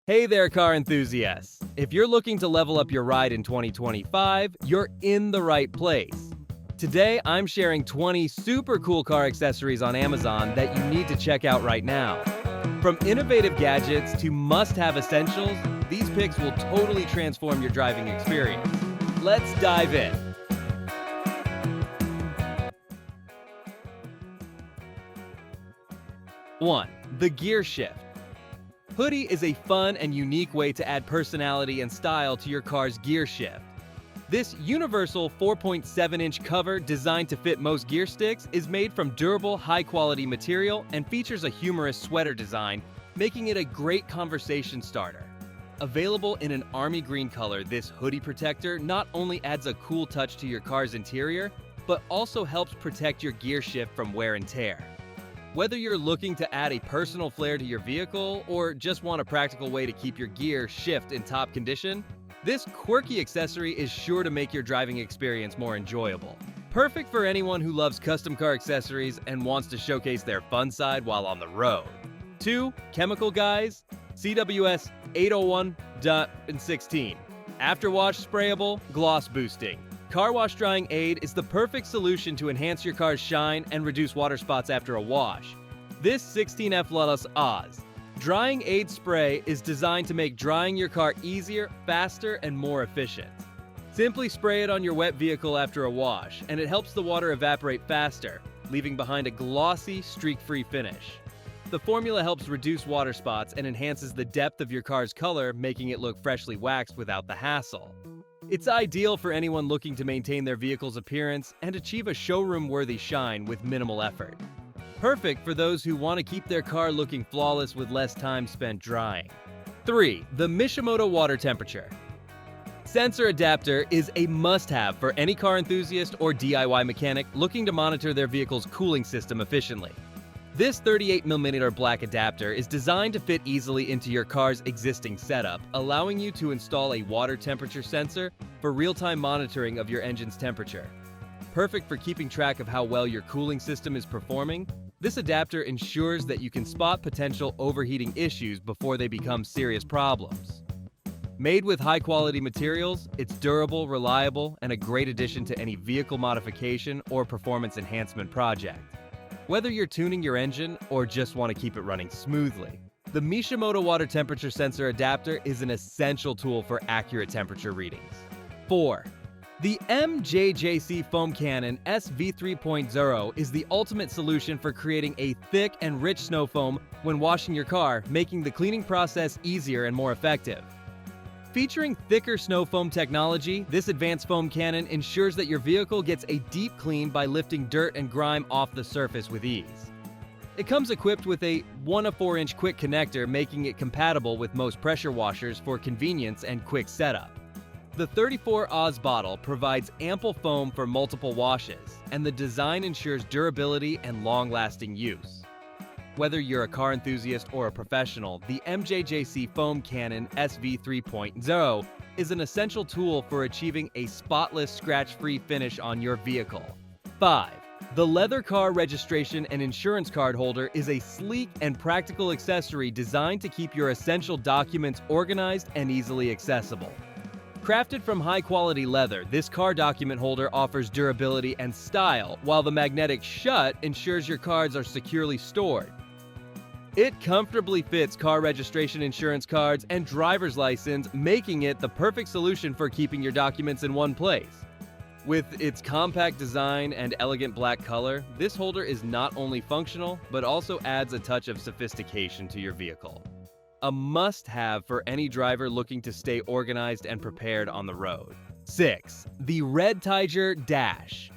Hey there, car enthusiasts! If you're looking to level up your ride in 2025, you're in the right place. Today, I'm sharing 20 super cool car accessories on Amazon that you need to check out right now. From innovative gadgets to must-have essentials, these picks will totally transform your driving experience. Let's dive in. One, the gear shift. Hoodie is a fun and unique way to add personality and style to your car's gear shift. This universal 4.7-inch cover designed to fit most gear sticks is made from durable, high-quality material and features a humorous sweater design, making it a great conversation starter. Available in an army green color, this hoodie protector not only adds a cool touch to your car's interior, but also helps protect your gear shift from wear and tear. Whether you're looking to add a personal flair to your vehicle or just want a practical way to keep your gear shift in top condition, this quirky accessory is sure to make your driving experience more enjoyable. Perfect for anyone who loves custom car accessories and wants to showcase their fun side while on the road. 2. Chemical Guys CWS 801.16 Afterwash Sprayable Gloss Boosting. Car wash drying aid is the perfect solution to enhance your car's shine and reduce water spots after a wash. This 16F Lutus Oz Drying Aid Spray is designed to make drying your car easier, faster, and more efficient. Simply spray it on your wet vehicle after a wash, and it helps the water evaporate faster, leaving behind a glossy, streak-free finish. The formula helps reduce water spots and enhances the depth of your car's color, making it look freshly waxed without the hassle. It's ideal for anyone looking to maintain their vehicle's appearance and achieve a showroom-worthy shine with minimal effort. Perfect for those who want to keep their car looking flawless with less time spent drying. 3. The Mishimoto Water Temperature Sensor Adapter is a must-have for any car enthusiast or DIY mechanic looking to monitor their vehicle's cooling system efficiently. This 38mm black adapter is designed to fit easily into your car's existing setup, allowing you to install a water temperature sensor for real-time monitoring of your engine's temperature. Perfect for keeping track of how well your cooling system is performing, this adapter ensures that you can spot potential overheating issues before they become serious problems. Made with high-quality materials, it's durable, reliable, and a great addition to any vehicle modification or performance enhancement project. Whether you're tuning your engine or just want to keep it running smoothly, the Mishimoto Water Temperature Sensor Adapter is an essential tool for accurate temperature readings. 4. The MJJC Foam Cannon SV3.0 is the ultimate solution for creating a thick and rich snow foam when washing your car, making the cleaning process easier and more effective. Featuring thicker snow foam technology, this advanced foam cannon ensures that your vehicle gets a deep clean by lifting dirt and grime off the surface with ease. It comes equipped with a 1/4-inch quick connector, making it compatible with most pressure washers for convenience and quick setup. The 34 Oz bottle provides ample foam for multiple washes, and the design ensures durability and long-lasting use. Whether you're a car enthusiast or a professional, the MJJC Foam Cannon SV3.0 is an essential tool for achieving a spotless, scratch-free finish on your vehicle. 5. The Leather Car Registration and Insurance Card Holder is a sleek and practical accessory designed to keep your essential documents organized and easily accessible. Crafted from high-quality leather, this car document holder offers durability and style, while the magnetic shut ensures your cards are securely stored. It comfortably fits car registration insurance cards and driver's license, making it the perfect solution for keeping your documents in one place. With its compact design and elegant black color, this holder is not only functional, but also adds a touch of sophistication to your vehicle. A must-have for any driver looking to stay organized and prepared on the road. 6. The REDTIGER Dash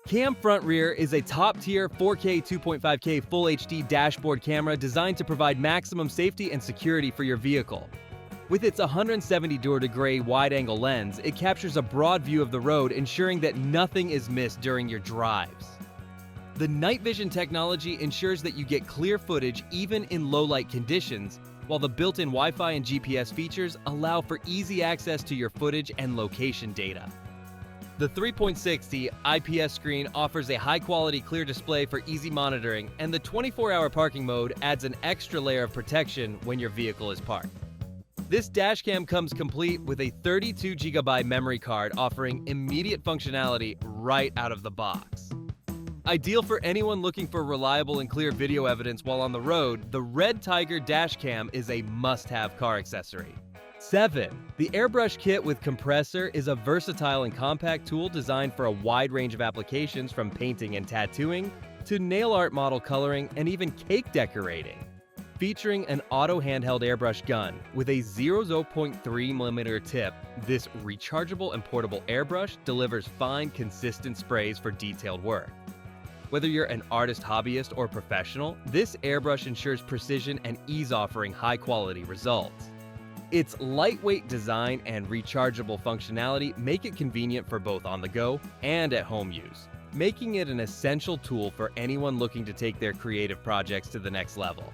Cam Front Rear is a top-tier 4K 2.5K Full HD dashboard camera designed to provide maximum safety and security for your vehicle. With its 170-degree wide-angle lens, it captures a broad view of the road, ensuring that nothing is missed during your drives. The night vision technology ensures that you get clear footage even in low-light conditions, while the built-in Wi-Fi and GPS features allow for easy access to your footage and location data. The 3.60 IPS screen offers a high-quality clear display for easy monitoring, and the 24-hour parking mode adds an extra layer of protection when your vehicle is parked. This dashcam comes complete with a 32GB memory card offering immediate functionality right out of the box. Ideal for anyone looking for reliable and clear video evidence while on the road, the REDTIGER dashcam is a must-have car accessory. 7. The Airbrush Kit with Compressor is a versatile and compact tool designed for a wide range of applications from painting and tattooing to nail art model coloring and even cake decorating. Featuring an auto handheld airbrush gun with a 0.3mm tip, this rechargeable and portable airbrush delivers fine, consistent sprays for detailed work. Whether you're an artist, hobbyist, or professional, this airbrush ensures precision and ease, offering high-quality results. Its lightweight design and rechargeable functionality make it convenient for both on-the-go and at-home use, making it an essential tool for anyone looking to take their creative projects to the next level.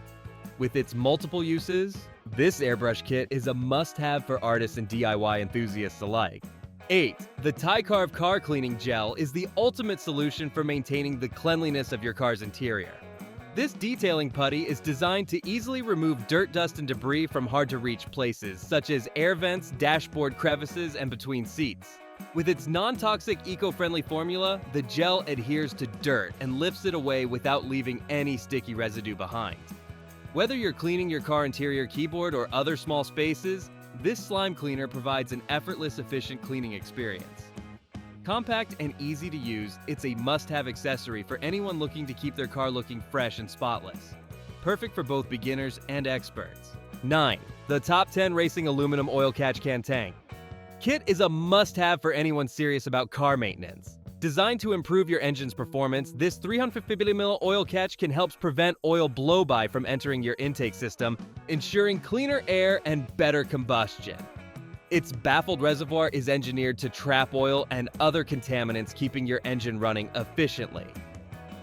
With its multiple uses, this airbrush kit is a must-have for artists and DIY enthusiasts alike. 8. The TICARVE Car Cleaning Gel is the ultimate solution for maintaining the cleanliness of your car's interior. This detailing putty is designed to easily remove dirt, dust, and debris from hard-to-reach places, such as air vents, dashboard crevices, and between seats. With its non-toxic, eco-friendly formula, the gel adheres to dirt and lifts it away without leaving any sticky residue behind. Whether you're cleaning your car interior keyboard or other small spaces, this slime cleaner provides an effortless, efficient cleaning experience. Compact and easy to use, it's a must-have accessory for anyone looking to keep their car looking fresh and spotless. Perfect for both beginners and experts. 9. The Top 10 Racing Aluminum Oil Catch Can Tank. Kit is a must-have for anyone serious about car maintenance. Designed to improve your engine's performance, this 350ml oil catch can help prevent oil blow-by from entering your intake system, ensuring cleaner air and better combustion. Its baffled reservoir is engineered to trap oil and other contaminants, keeping your engine running efficiently.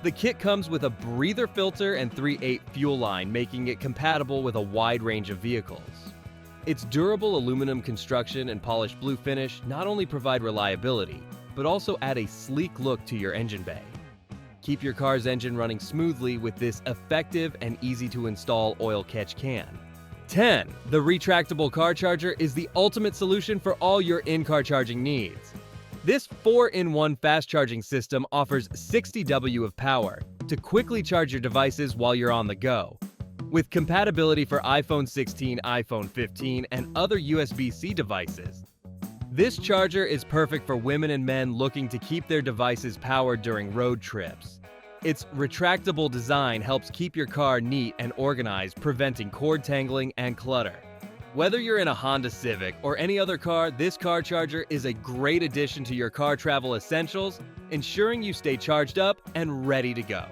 The kit comes with a breather filter and 3/8 fuel line, making it compatible with a wide range of vehicles. Its durable aluminum construction and polished blue finish not only provide reliability, but also add a sleek look to your engine bay. Keep your car's engine running smoothly with this effective and easy-to-install oil catch can. 10. The Retractable Car Charger is the ultimate solution for all your in-car charging needs. This 4-in-1 fast charging system offers 60 W of power to quickly charge your devices while you're on the go. With compatibility for iPhone 16, iPhone 15, and other USB-C devices, this charger is perfect for women and men looking to keep their devices powered during road trips. Its retractable design helps keep your car neat and organized, preventing cord tangling and clutter. Whether you're in a Honda Civic or any other car, this car charger is a great addition to your car travel essentials, ensuring you stay charged up and ready to go.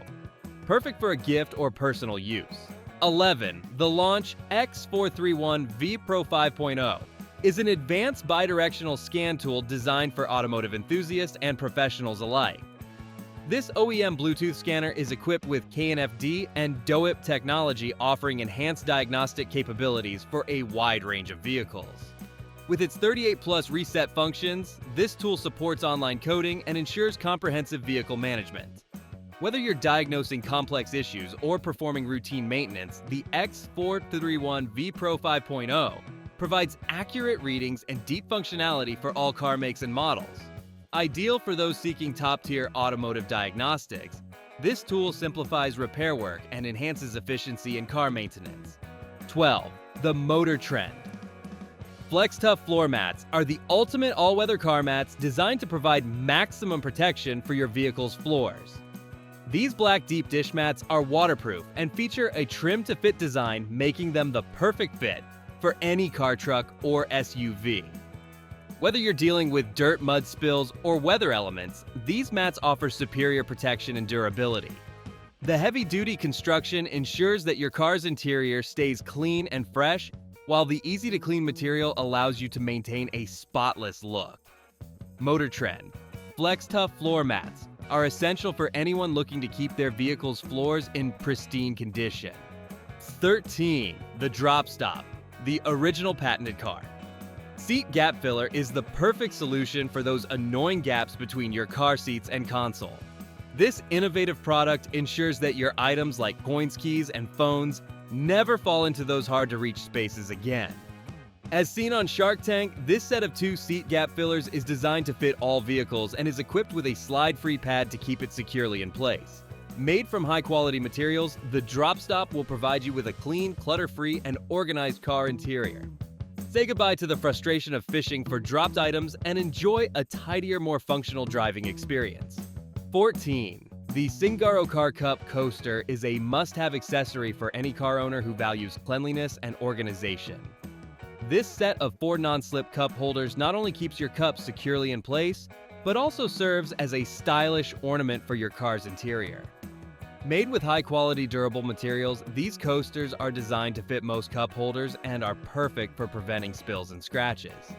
Perfect for a gift or personal use. 11. The Launch X431 V Pro 5.0 is an advanced bidirectional scan tool designed for automotive enthusiasts and professionals alike. This OEM Bluetooth scanner is equipped with KNFD and DOIP technology, offering enhanced diagnostic capabilities for a wide range of vehicles. With its 38+ reset functions, this tool supports online coding and ensures comprehensive vehicle management. Whether you're diagnosing complex issues or performing routine maintenance, the X431 V Pro 5.0 provides accurate readings and deep functionality for all car makes and models. Ideal for those seeking top-tier automotive diagnostics, this tool simplifies repair work and enhances efficiency in car maintenance. 12. The Motor Trend. FlexTough floor mats are the ultimate all-weather car mats designed to provide maximum protection for your vehicle's floors. These black deep dish mats are waterproof and feature a trim-to-fit design, making them the perfect fit for any car, truck, or SUV. Whether you're dealing with dirt, mud spills, or weather elements, these mats offer superior protection and durability. The heavy-duty construction ensures that your car's interior stays clean and fresh, while the easy-to-clean material allows you to maintain a spotless look. Motor Trend. FlexTough floor mats are essential for anyone looking to keep their vehicle's floors in pristine condition. 13. The Drop Stop, the original patented car. Seat Gap Filler is the perfect solution for those annoying gaps between your car seats and console. This innovative product ensures that your items like coins, keys, and phones never fall into those hard-to-reach spaces again. As seen on Shark Tank, this set of 2 seat gap fillers is designed to fit all vehicles and is equipped with a slide-free pad to keep it securely in place. Made from high-quality materials, the drop stop will provide you with a clean, clutter-free, and organized car interior. Say goodbye to the frustration of fishing for dropped items and enjoy a tidier, more functional driving experience. 14. The SINGARO Car Cup Coaster is a must-have accessory for any car owner who values cleanliness and organization. This set of 4 non-slip cup holders not only keeps your cups securely in place, but also serves as a stylish ornament for your car's interior. Made with high-quality durable materials, these coasters are designed to fit most cup holders and are perfect for preventing spills and scratches.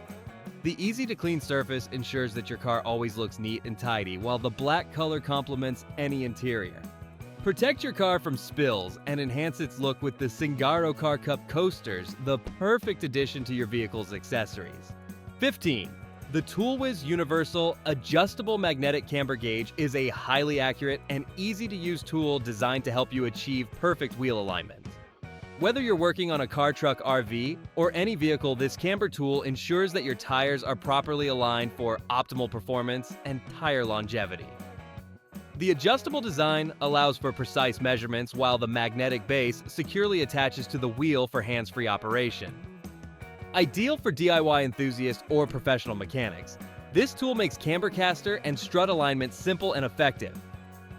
The easy-to-clean surface ensures that your car always looks neat and tidy, while the black color complements any interior. Protect your car from spills and enhance its look with the SINGARO Car Cup Coasters, the perfect addition to your vehicle's accessories. 15. The Toolwiz Universal Adjustable Magnetic Camber Gauge is a highly accurate and easy-to-use tool designed to help you achieve perfect wheel alignment. Whether you're working on a car, truck, RV, or any vehicle, this camber tool ensures that your tires are properly aligned for optimal performance and tire longevity. The adjustable design allows for precise measurements, while the magnetic base securely attaches to the wheel for hands-free operation. Ideal for DIY enthusiasts or professional mechanics, this tool makes camber caster and strut alignment simple and effective.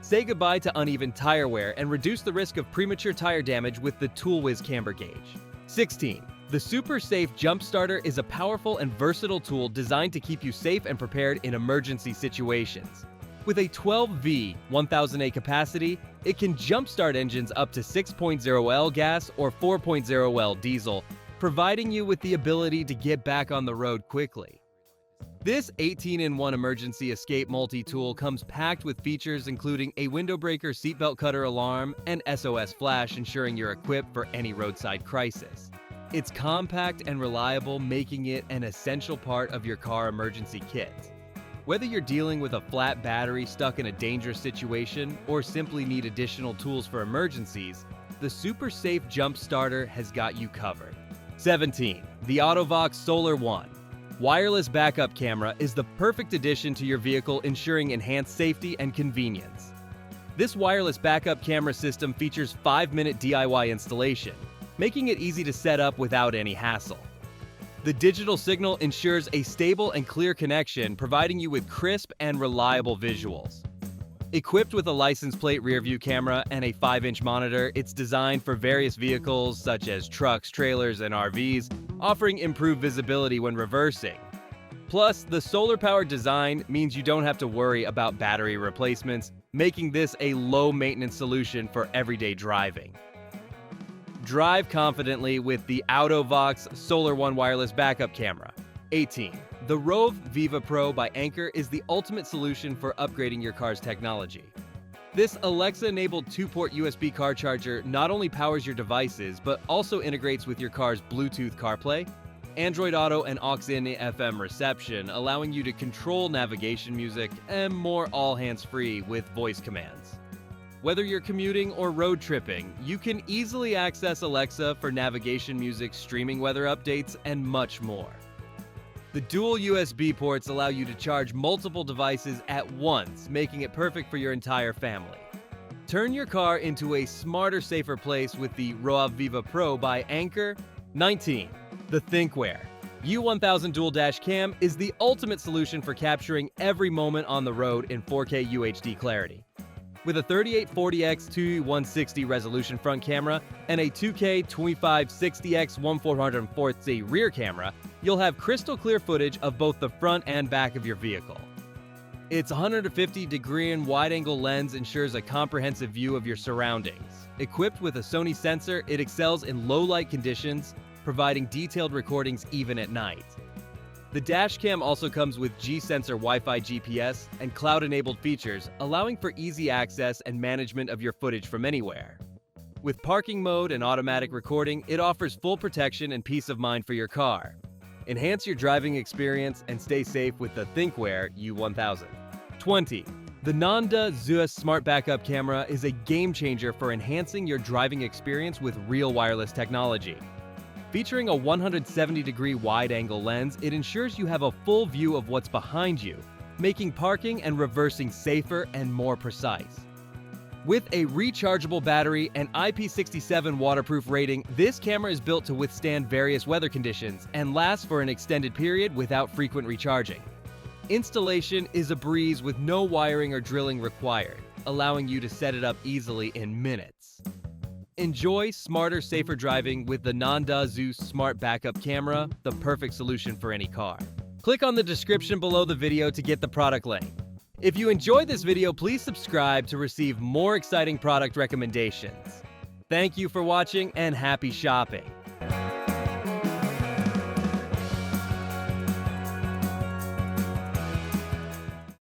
Say goodbye to uneven tire wear and reduce the risk of premature tire damage with the Toolwiz camber gauge. 16. The Super Safe Jump Starter is a powerful and versatile tool designed to keep you safe and prepared in emergency situations. With a 12V 1000A capacity, it can jumpstart engines up to 6.0L gas or 4.0L diesel, providing you with the ability to get back on the road quickly. This 18-in-1 emergency escape multi-tool comes packed with features including a window breaker seatbelt cutter alarm and SOS flash, ensuring you're equipped for any roadside crisis. It's compact and reliable, making it an essential part of your car emergency kit. Whether you're dealing with a flat battery stuck in a dangerous situation or simply need additional tools for emergencies, the Super Safe Jump Starter has got you covered. 17. The AUTO-VOX Solar One Wireless Backup Camera is the perfect addition to your vehicle, ensuring enhanced safety and convenience. This wireless backup camera system features 5-minute DIY installation, making it easy to set up without any hassle. The digital signal ensures a stable and clear connection, providing you with crisp and reliable visuals. Equipped with a license plate rearview camera and a 5-inch monitor, it's designed for various vehicles such as trucks, trailers, and RVs, offering improved visibility when reversing. Plus, the solar-powered design means you don't have to worry about battery replacements, making this a low-maintenance solution for everyday driving. Drive confidently with the AUTO-VOX Solar One Wireless Backup Camera. 18. The Roav Viva Pro by Anker is the ultimate solution for upgrading your car's technology. This Alexa-enabled 2-port USB car charger not only powers your devices, but also integrates with your car's Bluetooth CarPlay, Android Auto, and aux-in FM reception, allowing you to control navigation, music, and more all hands-free with voice commands. Whether you're commuting or road tripping, you can easily access Alexa for navigation, music, streaming weather updates, and much more. The dual USB ports allow you to charge multiple devices at once, making it perfect for your entire family. Turn your car into a smarter, safer place with the Roav Viva Pro by Anker. 19. The THINKWARE U1000 Dual Dash Cam is the ultimate solution for capturing every moment on the road in 4K UHD clarity. With a 3840x2160 resolution front camera and a 2K 2560x1440 rear camera, you'll have crystal clear footage of both the front and back of your vehicle. Its 150-degree and wide-angle lens ensures a comprehensive view of your surroundings. Equipped with a Sony sensor, it excels in low-light conditions, providing detailed recordings even at night. The dashcam also comes with G-Sensor Wi-Fi GPS and cloud-enabled features, allowing for easy access and management of your footage from anywhere. With parking mode and automatic recording, it offers full protection and peace of mind for your car. Enhance your driving experience and stay safe with the THINKWARE U1000. 20. The nonda ZUS Smart Backup Camera is a game-changer for enhancing your driving experience with real wireless technology. Featuring a 170-degree wide-angle lens, it ensures you have a full view of what's behind you, making parking and reversing safer and more precise. With a rechargeable battery and IP67 waterproof rating, this camera is built to withstand various weather conditions and lasts for an extended period without frequent recharging. Installation is a breeze with no wiring or drilling required, allowing you to set it up easily in minutes. Enjoy smarter, safer driving with the nonda ZUS Smart Backup Camera, the perfect solution for any car. Click on the description below the video to get the product link. If you enjoyed this video, please subscribe to receive more exciting product recommendations. Thank you for watching and happy shopping!